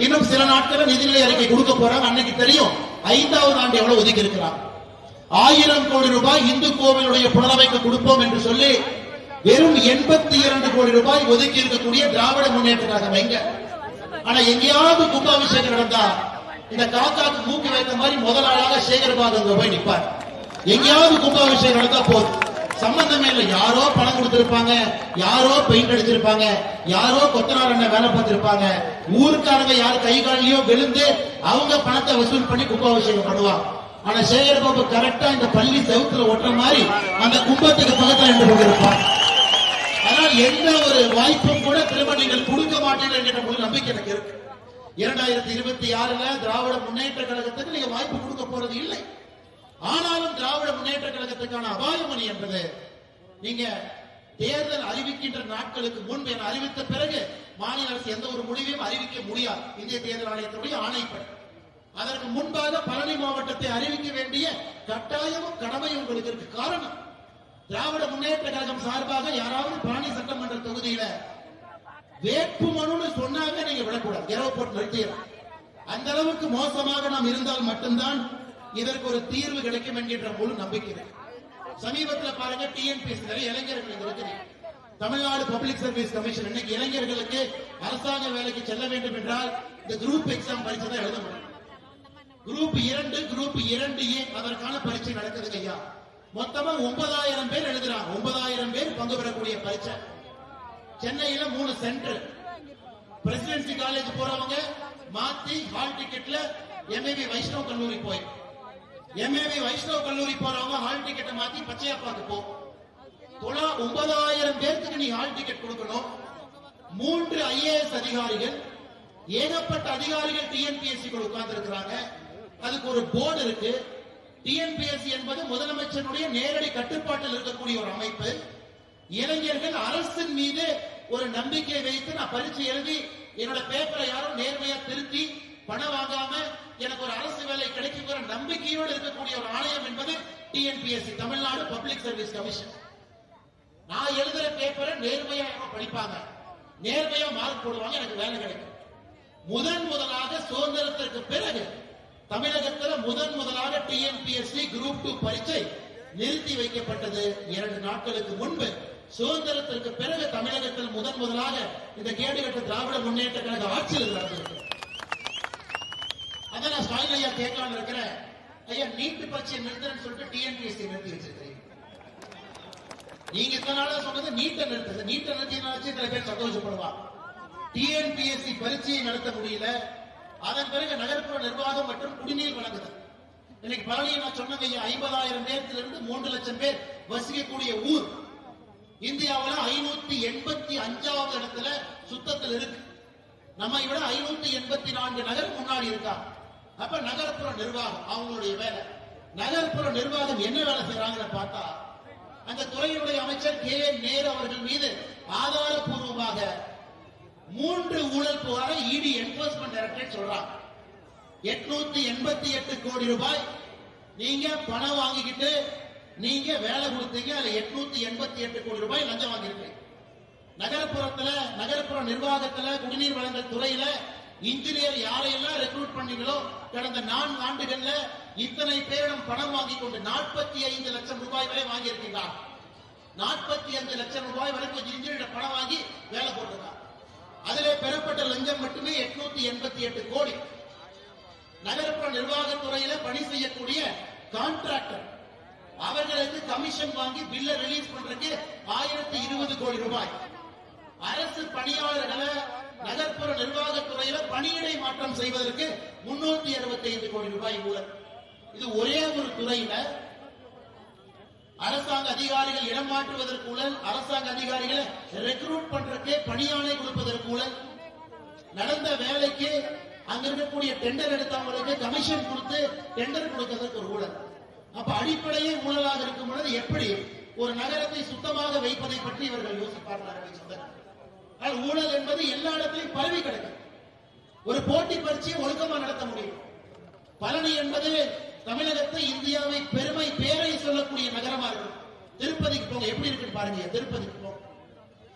இன்னும் சில நாட்கள் நிதிநிலை அறிக்கை கொடுக்க போறாங்க. அன்னைக்கு தெரியும் 5வது ஆண்டு எவ்வளவு ஒதுக்கி இருக்கிறார். 1000 கோடி ரூபாய் இந்து கோவிலுடைய புனரமைக்க கொடுப்போம் என்று சொல்லி வெறும் 82 கோடி ரூபாய் ஒதுக்கி இருக்கக்கூடிய திராவிட முன்னேற்ற கழகம் எங்க? ஆனா எங்கேயாவது கும்பாபிஷேகம் நடந்தா இந்த காக்காக்கு மூக்கு வைத்த மாதிரி முதலாளாக சேகர்பாபு அங்க போய் நிற்பார். எங்கேயாவது கும்பாபிஷேகம் நடந்தா போதும், சம்பந்தமே இல்லை. யாரோ பணம் கொடுத்திருப்பாங்க, யாரோ பெயிண்ட் அடிச்சிருப்பாங்க, யாரோ கொத்தனார் என்ன வேலை பார்த்திருப்பாங்க, ஊருக்காரங்க யார் கை காலிலையோ விழுந்து அவங்க பணத்தை வசூல் பண்ணி கும்பாபிஷேகம் பண்ணுவாங்க. ஆனா சேகர் பாபு கரெக்டா இந்த பள்ளி செவுத்துல ஒட்டுற மாதிரி அந்த கும்பத்துக்கு பக்கத்தில் நின்று கொண்டிருப்பார். ஆனால் எந்த ஒரு வாய்ப்பும் கூட திரும்ப நீங்கள் கொடுக்க மாட்டீர்கள் என்கிற ஒரு நம்பிக்கை எனக்கு இருக்கு. 2026 திராவிட முன்னேற்ற கழகத்துக்கு நீங்க வாய்ப்பு கொடுக்க போறது இல்லை. ஆனாலும் திராவிட முன்னேற்ற கழகத்துக்கான அபாயமணி என்பது நீங்க தேர்தல் அறிவிக்கின்ற நாட்களுக்கு முன்பு என அறிவித்த பிறகு மாநில அரசு எந்த ஒரு முடிவையும் அறிவிக்க முடியாது. இந்திய தேர்தல் ஆணையத்தினுடைய ஆணைப்படி அதற்கு முன்பாக பழனி மாவட்டத்தை அறிவிக்க வேண்டிய கட்டாயமும் கடமையும் உங்களுக்கு இருக்கு. காரணம், திராவிட முன்னேற்ற கழகம் சார்பாக யாராவது பழனி சட்டமன்ற தொகுதியில வேட்புமனு சொன்னாங்க, நீங்க விடக்கூடாது, இரவு போட்டு நிறுத்திடலாம். அந்த அளவுக்கு மோசமாக நாம் இருந்தால் மட்டும்தான் இதற்கு ஒரு தீர்வு கிடைக்கும் என்கின்ற முழு நம்பிக்கை. சமீபத்தில் பாருங்க, டிஎன்பிஎஸ்சி நிறைய இளைஞர்கள் இருக்கிறீங்க. தமிழ்நாடு பப்ளிக் சர்வீஸ் கமிஷன் இன்னைக்கு இளைஞர்களுக்கு அரசாங்க வேலைக்கு செல்ல வேண்டும் என்றால் இந்த குரூப் எக்ஸாம் பரீட்சை தான் எழுத முடியும். குரூப் 2 குரூப் 2A அதற்கான பரீட்சை நடக்குது ஐயா. மொத்தமா 9000 பேர் எழுதுறாங்க. 9000 பேர் பங்கு பெறக்கூடிய பரீட்சை. சென்னையில 3 சென்டர். பிரசிடென்சி காலேஜ் போறவங்க மாத்தி ஹால் டிக்கெட்ல எம்ஏபி வைஷ்ணவ கல்லூரி போய், எம்ஏபி வைஷ்ணவ கல்லூரி போறவங்க ஹால் டிக்கெட்டை மாத்தி பச்சையப்பாக்கு போ. 9000 பேருக்கு நீ ஹால் டிக்கெட் கொடுக்கணும். 3 IAS அதிகாரிகள், ஏகப்பட்ட அதிகாரிகள் டிஎன்பிஎஸ்சி உட்கார்ந்து இருக்கிறாங்க. அதுக்கு ஒரு போர்டு இருக்கு. டிஎன்பிஎஸ்சி என்பது முதலமைச்சருடைய நேரடி கட்டுப்பாட்டில் இருக்கக்கூடிய ஒரு அமைப்பு. இளைஞர்கள் அரசின் மீது ஒரு நம்பிக்கை வைத்து நான் பரீட்சை எழுதி என்னோட பேப்பரை யாரும் நேர்மையா திருத்தி பணம் வாங்காம எனக்கு ஒரு அரசு வேலை கிடைக்குங்கிற நம்பிக்கையோடு இருக்கக்கூடிய ஒரு ஆலயம் என்பது TNPSC, Tamil Nadu public service commission. நான் எழுதுற பேப்பரை நேர்மையா படிப்பாங்க, நேர்மையா மார்க் போடுவாங்க, எனக்கு வேலை கிடைக்கும். முதலாக சுதந்திரத்திற்கு பிறகு தமிழகத்தில் முதலாக டிஎன்பிஎஸ்சி குரூப் 2 பரீட்சை நிறுத்தி வைக்கப்பட்டது 2 நாட்களுக்கு முன்பு. சுதந்திரத்திற்கு பிறகு தமிழகத்தில் முதலாக இந்த கேடுகட்ட திராவிட முன்னேற்ற கழக ஆட்சியில் நடந்திருக்கு. அதான் நான் ஸ்டாலின் ஐயா கேட்கலான்னு இருக்கிறேன். ஐயா, நீட் பரீட்சை நிறுத்துறேன்னு சொல்லிட்டு டிஎன்பிஎஸ்சி நிறுத்தி வச்சிருக்கீங்க. நீங்க இத்தனால சொன்னது நீட்டை நிறுத்துறது. நீட்டை நிறுத்தினாச்சு சில பேர் சந்தோஷப்படுவா. டிஎன்பிஎஸ்சி பரீட்சையை நடத்த முடியல. அதன் பிறகு நகர்ப்புற நிர்வாகம் மற்றும் குடிநீர் வழங்குதல். இன்னைக்கு பழனியை நான் சொன்னது 50,000 பேர்த்திலிருந்து 3 லட்சம் பேர் வசிக்கக்கூடிய ஊர். இந்தியாவில் 585வது இடத்துல சுத்தத்தில் இருக்கு. நம்ம விட 584 நகரம் முன்னாடி இருக்கா. அப்ப நகர்ப்புற நிர்வாகம் அவங்களுடைய வேலை. நகர்ப்புற நிர்வாகம் என்ன வேலை செய்யறாங்கன்னு பார்த்தா, அந்த துறையினுடைய அமைச்சர் கே நேரு அவர்கள் மீது ஆதாரப்பூர்வமாக 3 ஊழல் புகாரை இடி என்போர்ஸ்மென்ட் டைரக்டரேட் சொல்றாங்க. 888 கோடி ரூபாய் நீங்க பணம் வாங்கிக்கிட்டு நீங்க வேலை கொடுத்தீங்க. அதுல 888 கோடி ரூபாய் லஞ்சம் வாங்கியிருக்கீங்க. நகர்ப்புற நிர்வாகத்துல குடிநீர் வழங்கல் துறையில இன்ஜினியர் யாரையெல்லாம் ரெக்ரூட் பண்ணீங்களோ கடந்த 4 ஆண்டுகள்ல இத்தனை பேரிடம் பணம் வாங்கி கொண்டு 45 லட்சம் ரூபாய் வரை வாங்கியிருக்கிறார். 45 லட்சம் ரூபாய் வரைக்கும் இன்ஜினியர் பணம் வாங்கி வேலை போட்டிருக்காங்க. அதிலே பெறப்பட்ட லஞ்சம் மட்டுமே 888 கோடி. நகர்ப்புற நிர்வாகத்துறையில பணி செய்யக்கூடிய கான்ட்ராக்டர் அவர்களுக்கு கமிஷன் வாங்கி பில்ல ரிலீஸ் பண்றதுக்கு 1020 கோடி ரூபாய். அரசு பணியாளர்களை நகர்ப்புற நிர்வாகத்துறையில பணியிடை மாற்றம் செய்வதற்கு 365 கோடி ரூபாய் ஊழல். இது ஒரே ஒரு துறையில அரசாங்க அதிகாரிகள் இடம் மாற்றுவதற்கு ஊழல், அரசாங்க அதிகாரிகளை ரெக்ரூட் பண்றதுக்கு பணியாளை கொடுப்பதற்கு ஊழல், நடந்த வேலைக்கு அங்க இருக்கக்கூடிய டெண்டர் எடுத்தவங்களுக்கு கமிஷன் கொடுத்து டெண்டர் கொடுக்கிறதுக்கு ஒரு ஊழல். அப்ப அடிப்படையே ஊழலாக இருக்கும் பொழுது எப்படி ஒரு நகரத்தை சுத்தமாக வைப்பதை பற்றி இவர்கள் யோசிப்பார்கள். ஊழல் என்பது எல்லா இடத்திலும் பரவி கிடக்கும். ஒரு போட்டி பரீட்சையை ஒழுக்கமா நடத்த முடியும். பழனி என்பது தமிழகத்தை இந்தியாவை பெருமை பேரை சொல்லக்கூடிய நகரமா இருக்கும். திருப்பதிக்கு போங்க, எப்படி இருக்குன்னு பாருங்க. திருப்பதிக்கு போங்க,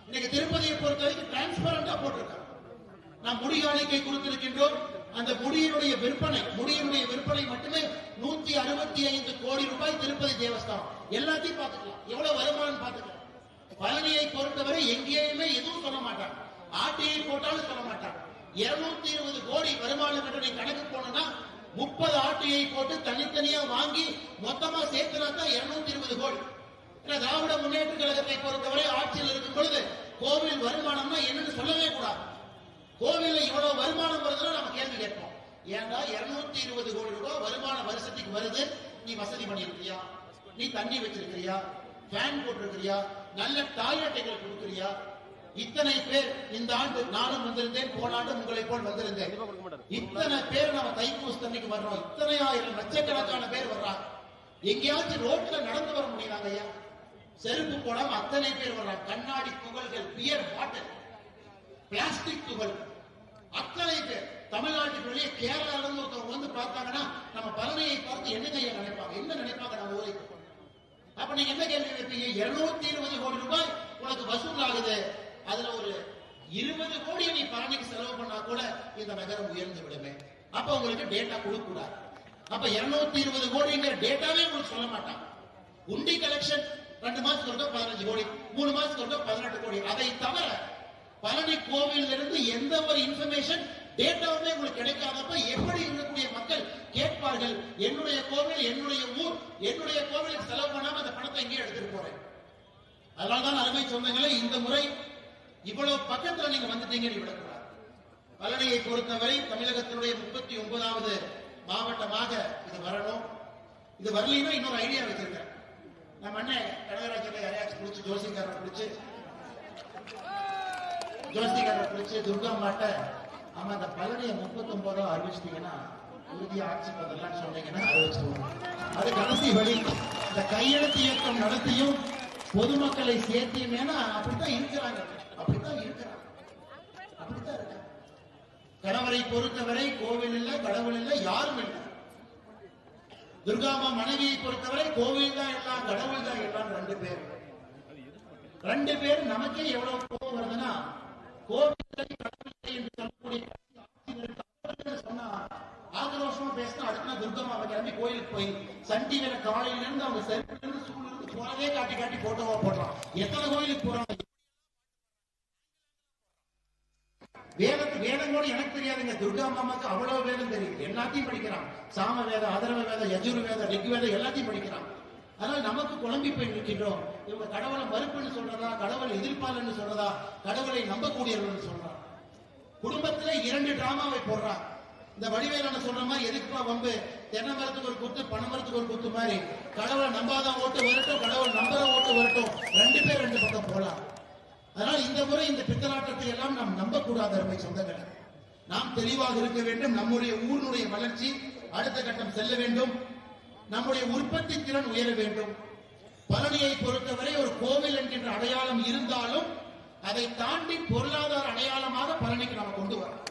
இன்னைக்கு திருப்பதியை பொறுத்த வரைக்கும் டிரான்ஸ்பரண்டா போட்டிருக்காங்க. நாம் முடி காணிக்கை கொடுத்திருக்கின்றோம். அந்த முடியினுடைய விற்பனை மட்டுமே 165 கோடி ரூபாய். திருப்பதி தேவஸ்தானம் எல்லாத்தையும் பார்த்துக்கலாம், எவ்வளவு வருமானம் பார்த்துக்கலாம். பழனியை பொறுத்தவரை எங்கேயுமே எதுவும் சொல்ல மாட்டாங்க. ஆர்டிஐ போட்டாலும் சொல்ல மாட்டாங்க. 220 கோடி வருமானம் என்று நீங்க கணக்கு போனா 30 ஆர்டிஐ போட்டு தனித்தனியா வாங்கி மொத்தமா சேர்த்துனா தான் 220 கோடி. திராவிட முன்னேற்ற கழகத்தை பொறுத்தவரை ஆட்சியில் இருக்கும் பொழுது கோவில் வருமானம்னா என்னன்னு சொல்லவே கூடாது. கோவில்ல இவ்வளவு வருமானம் வருதுன்னா நம்ம கேள்வி கேட்போம். ஏன்டா 220 கோடி ரூபாய் வருமானம் வருஷத்துக்கு வருது, நீ வசதி பண்ணிருக்கியா, நீ தண்ணி வச்சிருக்கிறியா, ஃபேன் போட்டிருக்கிறியா, நல்ல டாய்லெட்டுகள் கொடுக்கிறியா? இத்தனை பேர் இந்த ஆண்டு நானும் வந்திருந்தேன், போன ஆண்டு உங்களை போல் வந்திருந்தேன். இத்தனை பேர் நம்ம தைப்பூசத்தன்னைக்கு வர்றோம். இத்தனை ஆயிரம் லட்சக்கணக்கான பேர் வர்றாங்க. எங்கேயாச்சும் ரோட்ல நடந்து வர முடியலாங்க ஐயா? செருப்பு போடாம அத்தனை பேர் வர்றாங்க. கண்ணாடி துகள்கள், பியர் பாட்டில், பிளாஸ்டிக் துகள், அத்தனை பேர். தமிழ்நாட்டுக்கு வெளியே கேரளால இருந்து ஒருத்தவங்க வந்து பார்த்தாங்கன்னா நம்ம பழனியை பார்த்து என்ன நினைப்பாங்க? என்ன நினைப்பாங்க நம்ம ஊருக்கு? அப்ப நீங்க என்ன கேள்வி கேட்பீங்க? 220 கோடி ரூபாய் உனக்கு வசூல் ஆகுது, அதுல ஒரு 20 கோடியை நீ பழனிக்கு செலவு பண்ணா கூட இந்த நகரம் உயர்ந்து விடுமே. அப்ப உங்களுக்கு டேட்டா கொடுக்க கூடாது. அப்ப 220 கோடிங்கிற டேட்டாவே உங்களுக்கு சொல்ல மாட்டாங்க. உண்டி கலெக்ஷன் 2 மாசத்துக்கு ஒருக்கா 15 கோடி, 3 மாசத்துக்கு ஒருக்கா 18 கோடி. அதை தவிர பழனி கோவில் இருந்து எந்த ஒரு இன்ஃபர்மேஷன் டேட்டாவுமே உங்களுக்கு கிடைக்காதப்ப எப்படி இருக்கக்கூடிய மக்கள் கேட்பார்கள்? என்னுடைய கோவில், என்னுடைய ஊர், என்னுடைய கோவிலுக்கு செலவு பண்ணாம அந்த பணத்தை எங்கேயே எடுத்துட்டு போறேன். அதனால்தான் அருமை சொந்தங்களே, இந்த முறை இவ்வளவு பக்கத்துல நீங்க வந்துட்டீங்கன்னு விடக்கூடாது. பழனியை பொறுத்தவரை தமிழகத்தினுடைய 39வது மாவட்டமாக இது வரணும். இது வரலைன்னா இன்னொரு ஐடியா வச்சிருக்கேன். நம்ம அண்ணன் கடகராஜனை யாரையாச்சும் பிடிச்சி ஜோசிகாரரை பிடிச்சி துர்கா மாட்ட ஆமா அந்த பழனியை 39 அறிவிச்சிட்டீங்கன்னா உறுதியா ஆட்சி பண்ணலாம்னு சொன்னீங்கன்னா அறிவிச்சுருவோம். அது கடைசி வழி. இந்த கையெழுத்து இயக்கம் நடத்தியும் பொதுமக்களை சேர்த்தியும், ஏன்னா அப்படித்தான் இருக்கிறாங்க, அப்படித்தான் கணவரை பொறுத்தவரை கோவில் இல்ல, கடவுள் இல்ல, யாரும் இல்லை. துர்காமா மனைவியை பொறுத்தவரை கோவில் தான் எல்லாம், கடவுள் தான் எல்லாம். ரெண்டு பேர் நமக்கே எவ்வளவு கோபம் வருதுன்னா, கோவிலை கடவுளை என்று சொல்லக்கூடிய சொன்னா ஆக்ரோஷமா பேசினா அடுத்த துர்கம்மாவை கிளம்பி கோயிலுக்கு போய் சன் டிவியில காலையில இருந்து அவங்க செருப்புல இருந்து சூழ்ல இருந்து போறதே காட்டி காட்டி போட்டோவா போடுறான். எத்தனை கோயிலுக்கு போறாங்க? வேதங்களோடு எனக்கு தெரியாதுங்க. துர்கா மாமாக்கு அவ்வளவு வேதம் தெரியும். எல்லாத்தையும் படிக்கிறான். சாம வேதம், அதர்வ வேதம், யஜுர் வேதம், ரிக் வேதம் எல்லாத்தையும் படிக்கிறான். அதனால நமக்கு குழம்பி போய் நிற்கின்றோம். இவங்க கடவுளை மறுப்புன்னு சொல்றதா, கடவுளை எதிர்ப்பாளன்னு சொல்றதா, கடவுளை நம்பக்கூடியவர்கள் சொல்றான். குடும்பத்துல 2 டிராமாவை போடுறான். இந்த வடிவேலன சொல்ற மாதிரி எதுக்குப்பா வம்பு, தென்னை மரத்துக்கு ஒரு குத்து, பனை மரத்துக்கு ஒரு குத்து மாதிரி கடவுளை நம்பாதான் ஓட்டு வரட்டும், கடவுள் நம்புற ஓட்டு வரட்டும், 2 பேர் 2 பக்கம் போலாம். அதனால் இந்த முறை இந்த பித்தலாட்டத்தை எல்லாம் நாம் நம்பக்கூடாது. அருமை சொந்தங்கள், நாம் தெளிவாக இருக்க வேண்டும். நம்முடைய ஊரினுடைய வளர்ச்சி அடுத்த கட்டம் செல்ல வேண்டும். நம்முடைய உற்பத்தி திறன் உயர வேண்டும். பழனியை பொறுத்தவரை ஒரு கோவில் என்கின்ற அடையாளம் இருந்தாலும் அதை தாண்டி பொருளாதார அடையாளமாக பழனிக்கு நாம் கொண்டு வரோம்.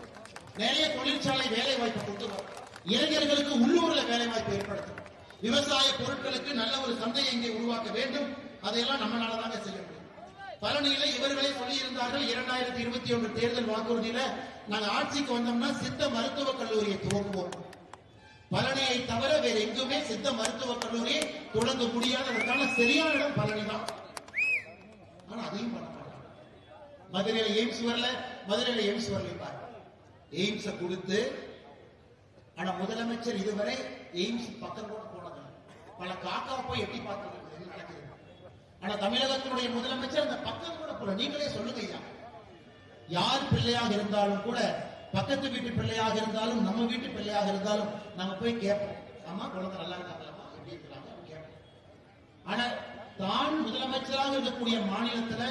நிறைய தொழிற்சாலை வேலை வாய்ப்பை கொண்டு வரோம். இளைஞர்களுக்கு உள்ளூர்ல வேலை வாய்ப்பு ஏற்படுத்தும். விவசாய பொருட்களுக்கு நல்ல ஒரு சந்தையை இங்கே உருவாக்க வேண்டும். அதையெல்லாம் நம்மளாலதாங்க செய்ய முடியும். பழனியில இவர்களே சொல்லியிருந்தார்கள், 2021 தேர்தல் வாக்குறுதியில நாங்க ஆட்சிக்கு வந்தோம்னா சித்த மருத்துவக் கல்லூரியை துவங்குவோம். பழனியை தவிர வேற எங்குமே சித்த மருத்துவக் கல்லூரியை தொடங்க முடியாது. அதற்கான சரியான இடம் பழனி தான். ஆனா அதையும் பண்ண மாட்டாங்க. மதுரையில எய்ம்ஸ் வரல, மதுரையில எய்ம்ஸ் வரல. எய்ம்ஸ கொடுத்து, ஆனா முதலமைச்சர் இதுவரை எய்ம்ஸ் பக்கம் கூட போனது. பல காக்கா போய் எட்டி பார்த்து நடக்குது. ஆனா தமிழகத்தினுடைய முதலமைச்சர் அந்த பக்கம் கூட போல. நீங்களே சொல்லுங்க, யார் பிள்ளையாக இருந்தாலும் கூட, பக்கத்து வீட்டு பிள்ளையாக இருந்தாலும், நம்ம வீட்டு பிள்ளையாக இருந்தாலும் நம்ம போய் கேட்போம், அம்மா குழந்தை நல்லா இருக்காங்களா, எப்படி இருக்கிறாங்க கேட்போம். ஆனா தான் முதலமைச்சராக இருக்கக்கூடிய மாநிலத்துல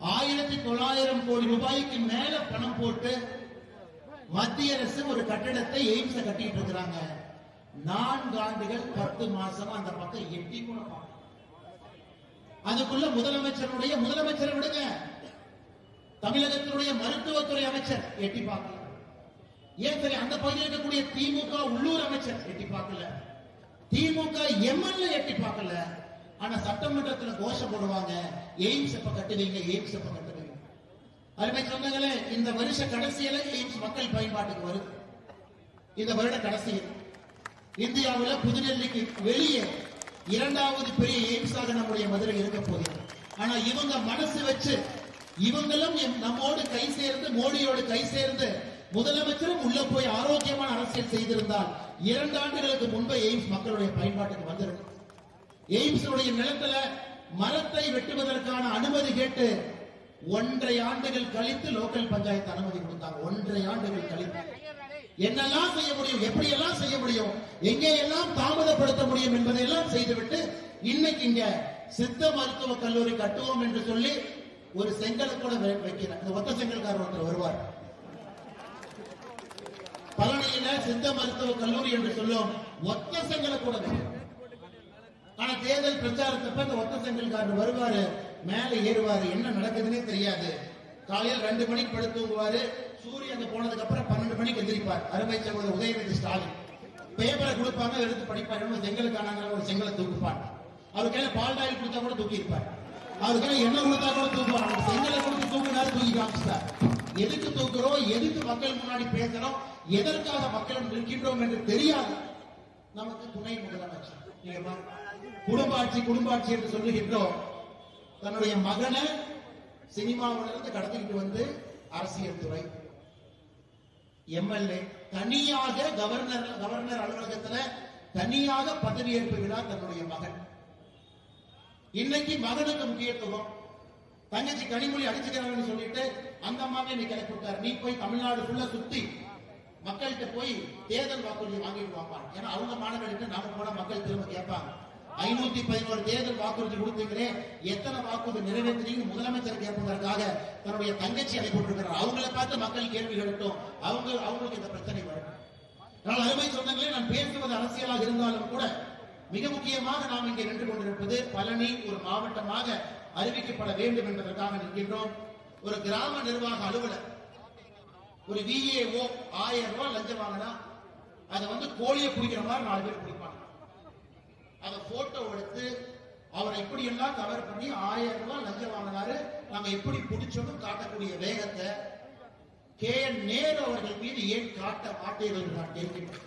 1900 கோடி ரூபாய்க்கு மேல பணம் போட்டு மத்திய அரசு ஒரு கட்டிடத்தை எய்ம்ஸ கட்டிட்டு இருக்கிறாங்க. 4 ஆண்டுகள் 10 மாசமா அந்த பக்கம் எட்டி கூட பார்க்கணும். அதுக்குள்ள முதலமைச்சரை விடுங்க, தமிழகத்தினுடைய மருத்துவத்துறை அமைச்சர் எட்டி பார்க்கல. ஏன் சரி, அந்த பகுதியில் இருக்கக்கூடிய திமுக உள்ளூர் அமைச்சர் எட்டி பார்க்கல, திமுக எம்எல்ஏ எட்டி பார்க்கல. ஆனா சட்டமன்றத்தில் கோஷம் போடுவாங்க, எய்ம்ஸ் எப்ப கட்டுவீங்க, எய்ம்ஸ் எப்ப கட்டுவீங்க. அருமை சொந்தங்களே, இந்த வருஷ கடைசியில எய்ம்ஸ் மக்கள் பயன்பாட்டுக்கு வருது. இந்த வருட கடைசியில் இந்தியாவில் புதுடெல்லிக்கு வெளியே 2வது பெரிய எய்ம்ஸாக நம்முடைய மதுரை இருக்க போகிறது. ஆனா இவங்க மனசு வச்சு, இவங்களும் நம்மோடு கை சேர்ந்து, மோடியோடு கை சேர்ந்து, முதலமைச்சரும் உள்ள போய் ஆரோக்கியமான அரசியல் செய்திருந்தால் 2 ஆண்டுகளுக்கு முன்பே எய்ம்ஸ் மக்களுடைய பயன்பாட்டுக்கு வந்திருக்கும். எய்ம்ஸ் நிலத்துல மரத்தை வெட்டுவதற்கான அனுமதி கேட்டு 1.5 ஆண்டுகள் கழித்து லோக்கல் பஞ்சாயத்து அனுமதி கொடுத்தாங்க. 1.5 ஆண்டுகள் கழித்து என்னெல்லாம் செய்ய முடியும், எப்படி எல்லாம் செய்ய முடியும், எங்கே எல்லாம் தாமதப்படுத்த முடியும் என்பதை எல்லாம் செய்துவிட்டு இன்னைக்கு இங்க சித்த மருத்துவ கல்லூரி கட்டுவோம் என்று சொல்லி ஒரு செங்கலை கூட வைக்கிறார். இந்த ஒத்த செங்கல்காரர் ஒருத்தர் வருவார். பழனியில சித்த மருத்துவ கல்லூரி என்று சொல்லும், ஒத்த செங்கலை கூட. ஆனா தேர்தல் பிரச்சாரத்தப்ப இந்த ஒத்த செங்கல்காரர் வருவாரு, மேல ஏறுவாரு, என்ன நடக்குதுன்னே தெரியாது. காலையில் 2 மணிக்கு படுத்து தூங்குவாரு. சூரியன் போனதுக்கு அப்புறம் 12 மணிக்கு எந்திரிப்பார். அருமை சகோதரர் உதயநிதி ஸ்டாலின் பேப்பரை கொடுப்பாங்க, எடுத்து படிப்பார். செங்கலுக்கான ஒரு செங்கலை தூக்குப்பார். அவர் கையில பால் டாயில் கொடுத்தா கூட தூக்கி இருப்பார். அவர் கையில எண்ணெய் கொடுத்தா கூட தூக்குவார். செங்கலை கொடுத்து தூக்குனாரு, தூக்கி காமிச்சிட்டார். எதுக்கு தூக்குறோம், எதுக்கு மக்கள் முன்னாடி பேசுறோம், எதற்காக மக்களும் இருக்கின்றோம் என்று தெரியாது. நமக்கு துணை முதலமைச்சர் குடும்பாட்சி என்று சொல்லுகின்றோம். தன்னுடைய மகனை சினிமாவிலிருந்து கடத்திக்கிட்டு வந்து அரசியல் துறை, எம்எல்ஏ, தனியாக கவர்னர் அலுவலகத்தில் தனியாக பதவியேற்பு விழா தன்னுடைய மகன். இன்னைக்கு மகனுக்கு முக்கியத்துவம். தங்கச்சி கனிமொழி அடிச்சுக்கிறாங்கன்னு சொல்லிட்டு அந்த அம்மாவே நீ கிளப்பிட்டார். நீ போய் தமிழ்நாடு ஃபுல்லா சுத்தி மக்கள்கிட்ட போய் தேர்தல் வாக்குறுதி வாங்கிட்டு வாங்க. ஏன்னா அவங்க மாணவர்களுக்கு நாம போன மக்கள் திரும்ப கேட்பாங்க, 511 தேர்தல் வாக்குறுதி கொடுத்தீங்களே, எத்தனை வாக்குறுதி நிறைவேற்றினீங்க முதலமைச்சர் கேட்பதற்காக தன்னுடைய தங்கச்சி அனுப்பிவிட்டிருக்கிறார். அவங்களை பார்த்து மக்கள் கேள்வி கேட்டும், அவங்களுக்கு இந்த பிரச்சனை வரும். ஆனால் அருமை சொந்தங்களே, நான் பேசுவது அரசியலாக இருந்தாலும் கூட மிக முக்கியமாக நாம் இங்கே நின்று கொண்டிருப்பது பழனி ஒரு மாவட்டமாக அறிவிக்கப்பட வேண்டும் என்பதற்காக நிற்கின்றோம். ஒரு கிராம நிர்வாக அலுவலர் ஒரு VAO 1000 ரூபாய் லஞ்சம் வாங்கினா அதை வந்து கோழியை பிடிக்கிற மாதிரி 4 பேர் பிடிப்பாங்க. அதை போட்டோ எடுத்து அவரை எப்படி எல்லாம் கவர் பண்ணி 1000 ரூபாய் லஞ்சம் வாங்கினாரு, நாங்க எப்படி பிடிச்சோம் காட்டக்கூடிய வேகத்தை KN நேரு அவர்கள் மீது ஏன் காட்ட மாட்டீர்கள் என்று நான் கேட்கிறேன்.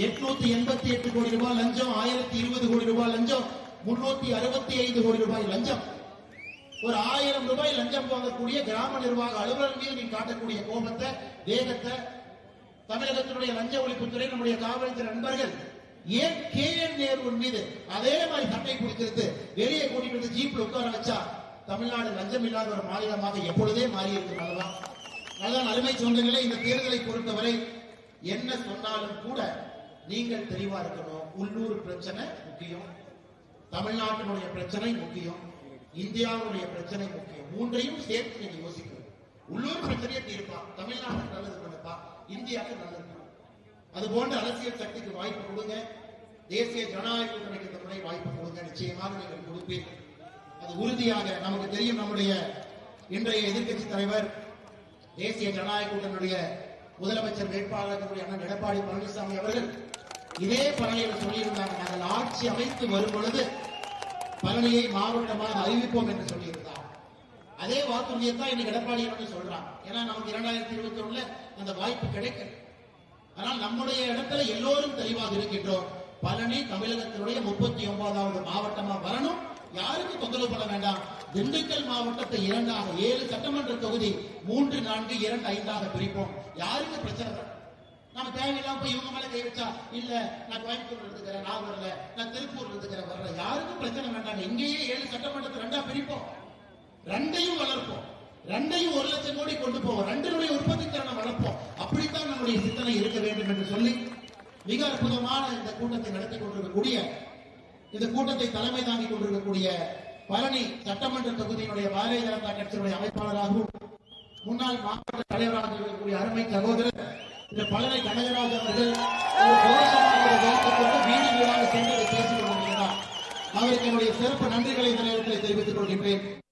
888 கோடி ரூபாய் லஞ்சம், 1020 கோடி ரூபாய் லஞ்சம், 365 கோடி ரூபாய் லஞ்சம். ஒரு 1000 ரூபாய் லஞ்சம் வாங்கக்கூடிய கிராம நிர்வாக அலுவலர் மீது நீ காட்டக்கூடிய கோபத்தை, வேகத்தை தமிழகத்தினுடைய லஞ்ச ஒழிப்புத்துறை நம்முடைய காவல்துறை நண்பர்கள் ஏன் KN நேரு மீது அதே மாதிரி சட்டை பிடிக்கிறது வெளியே கூட்டிட்டு வந்து ஜீப்ல உட்கார வச்சா தமிழ்நாடு லஞ்சம் இல்லாத ஒரு மாநிலமாக எப்பொழுதே மாறி இருக்கு. நல்லதான் அருமை சொந்தங்களே, இந்த தேர்தலை பொறுத்தவரை என்ன சொன்னாலும் கூட நீங்கள் தெளிவா இருக்கணும். உள்ளூர் பிரச்சனை முக்கியம், தமிழ்நாட்டினுடைய பிரச்சனை முக்கியம், இந்தியாவுடைய பிரச்சனை முக்கியம். மூன்றையும் சேர்த்து நீங்க யோசிக்கணும். உள்ளூர் பிரச்சனையை தீர்ப்பா, தமிழ்நாட்டுக்கு நல்லது பண்ணுப்பா, இந்தியாவுக்கு நல்லது. அது போன்ற அரசியல் சக்திக்கு வாய்ப்பு கொடுங்க. தேசிய ஜனநாயக கூட்டணிக்கு இந்த முறை வாய்ப்பு கொடுங்க. நிச்சயமாக நீங்கள் கொடுப்பீர்கள், அது உறுதியாக நமக்கு தெரியும். நம்முடைய இன்றைய எதிர்க்கட்சி தலைவர், தேசிய ஜனநாயக கூட்டணியுடைய முதலமைச்சர் வேட்பாளர் அண்ணன் எடப்பாடி பழனிசாமி அவர்கள் இதே பழனியில் சொல்லியிருந்தாங்க, நாங்கள் ஆட்சி அமைத்து வரும் பொழுது பழனியை மாவட்டமாக அறிவிப்போம் என்று சொல்லியிருந்தார். அதே வாக்குறுதியைத்தான் இன்னைக்கு எடப்பாடி சொல்றாங்க. ஏன்னா நமக்கு 2021 அந்த வாய்ப்பு கிடைக்கும். ஆனால் நம்முடைய இடத்துல எல்லோரும் தெளிவாக இருக்கின்றோம். பழனி தமிழகத்தினுடைய 39வது மாவட்டமா வரணும். யாருக்கு தொந்தரவு பண்ண வேண்டாம். திண்டுக்கல் மாவட்டத்தை 2ஆக 7 சட்டமன்ற தொகுதி 3, 4, 2, 5ஆக பிரிப்போம். யாருக்கு பிரச்சனை தான்? நம்ம தேவையில்லாம போய் இவங்க மேல கை வச்சா இல்ல நான் கோயம்புத்தூர்ல இருக்கிறேன், நான் வரல, நான் திருப்பூர்ல இருக்கிறேன், வரல. யாருக்கும் பிரச்சனை வேண்டாங்க. இங்கேயே 7 சட்டமன்றத்தை 2ஆ பிரிப்போம், 2ஐயும் வளர்ப்போம், 2ஐயும் 1 லட்சம் கோடி கொண்டு போவோம், 2னுடைய உற்பத்தி திறனை வளர்ப்போம். அப்படித்தான் நம்முடைய சிந்தனை இருக்க வேண்டும் என்று சொல்லி மிக அற்புதமான இந்த கூட்டத்தை நடத்தி கொண்டிருக்கக்கூடிய, இந்த கூட்டத்தை தலைமை தாங்கி கொண்டிருக்கக்கூடிய பழனி சட்டமன்ற தொகுதியினுடைய பாரதிய ஜனதா கட்சியினுடைய அமைப்பாளராகவும் முன்னாள் மாவட்ட தலைவராக இருக்கக்கூடிய அருமை சகோதரர் இந்த பழனி கனகராஜ் அவர்கள் வீடு வீடாக சென்று பேசிக் கொண்டிருக்கிறார். அவருக்கு என்னுடைய சிறப்பு நன்றிகளை இந்த நேரத்தில் தெரிவித்துக் கொள்கின்றேன்.